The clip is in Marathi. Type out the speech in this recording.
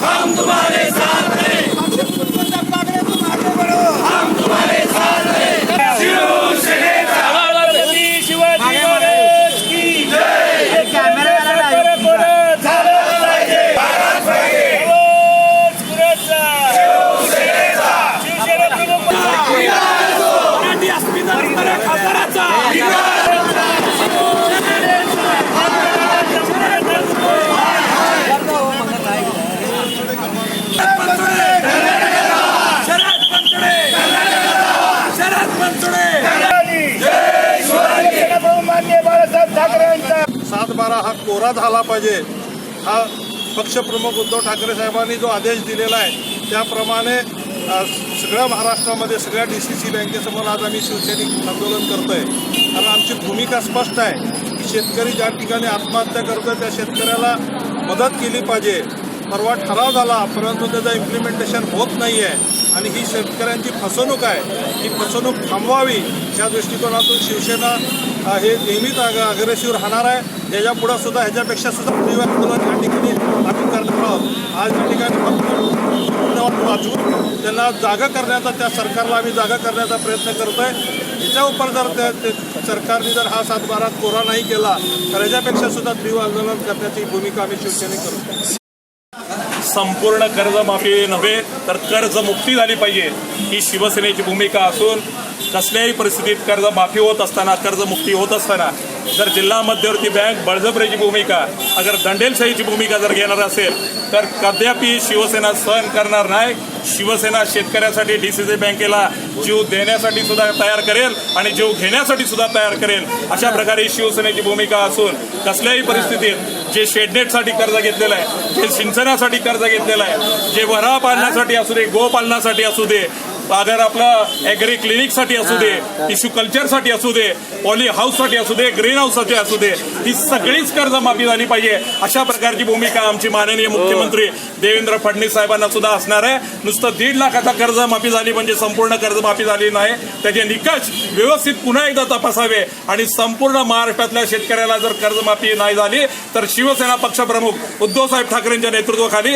हम तुम्हारे साथ हैं, हम तुम्हारे साथ हैं। शिवसेनेचा शिवाजी महाराज की जय। झालं पाहिजे, झालं पाहिजे। शिवसेनेचा शिवसेना प्रमुख मराठी अस्मिता खासदाराचा सातबारा हा कोरा झाला पाहिजे। हा पक्षप्रमुख उद्धव ठाकरे साहेबांनी जो आदेश दिलेला आहे त्याप्रमाणे सगळ्या महाराष्ट्रामध्ये सगळ्या DCC बँकेसमोर आज आम्ही शिवसैनिक आंदोलन करतोय। कारण आमची भूमिका स्पष्ट आहे की शेतकरी ज्या ठिकाणी आत्महत्या करतोय त्या शेतकऱ्याला मदत केली पाहिजे। परवा ठराव झाला परंतु त्याचं इम्प्लिमेंटेशन होत नाही आहे आणि ही शेतकऱ्यांची फसवणूक आहे। ही फसवणूक थांबवावी या दृष्टिकोनातून शिवसेना हे नेहमीच अग्रेसिव्ह राहणार आहे। ह्याच्यापुढे सुद्धा ह्याच्यापेक्षा सुद्धा तीव्र आंदोलन या ठिकाणी आम्ही करणार आहोत। आज या ठिकाणी फक्त वाचवून त्यांना जागा करण्याचा त्या सरकारला आम्ही जागा करण्याचा प्रयत्न करतोय। ह्याच्या उपर जर सरकारने जर हा सातबारा कोरा नाही केला तर ह्याच्यापेक्षा सुद्धा तीव्र आंदोलन करण्याची भूमिका आम्ही शिवसेनेक करू। संपूर्ण कर्जमाफी नव्हे तर कर्जमुक्ती झाली पाहिजे ही शिवसेनेची भूमिका असून कसल्याही परिस्थितीत कर्जमाफी होत असताना कर्जमुक्ती होत असताना जर जिल्हा मध्यवर्ती बँक बळजबरीची भूमिका अगर दंडेलशाहीची भूमिका जर घेणार असेल तर कदापि शिवसेना सहन करणार नाही। शिवसेना शेतकऱ्यासाठी DCC बँकेला जीव देण्यासाठी सुद्धा तयार करेल आणि जीव घेण्यासाठी सुद्धा तयार करेल अशा प्रकारे शिवसेनेची भूमिका असून कसल्याही परिस्थितीत जे शेडनेटसाठी कर्ज घेतलेलं आहे, जे सिंचनासाठी कर्ज घेतलेलं आहे, जे वरा पालनासाठी असू दे, गोपालनासाठी असू दे, अगर आपलं ॲग्री क्लिनिकसाठी असू दे, टिश्यू कल्चरसाठी असू दे, पॉली हाऊससाठी असू दे, ग्रीन हाऊससाठी असू दे, ही सगळीच कर्जमाफी झाली पाहिजे अशा प्रकारची भूमिका आमची माननीय मुख्यमंत्री देवेंद्र फडणवीस साहेबांना सुद्धा असणार आहे। नुसतं 1.5 लाखाचा कर्जमाफी झाली म्हणजे संपूर्ण कर्जमाफी झाली नाही। त्याचे निकष व्यवस्थित पुन्हा एकदा तपासावे आणि संपूर्ण महाराष्ट्रातल्या शेतकऱ्याला जर कर्जमाफी नाही झाली तर शिवसेना पक्षप्रमुख उद्धव साहेब ठाकरेंच्या नेतृत्वाखाली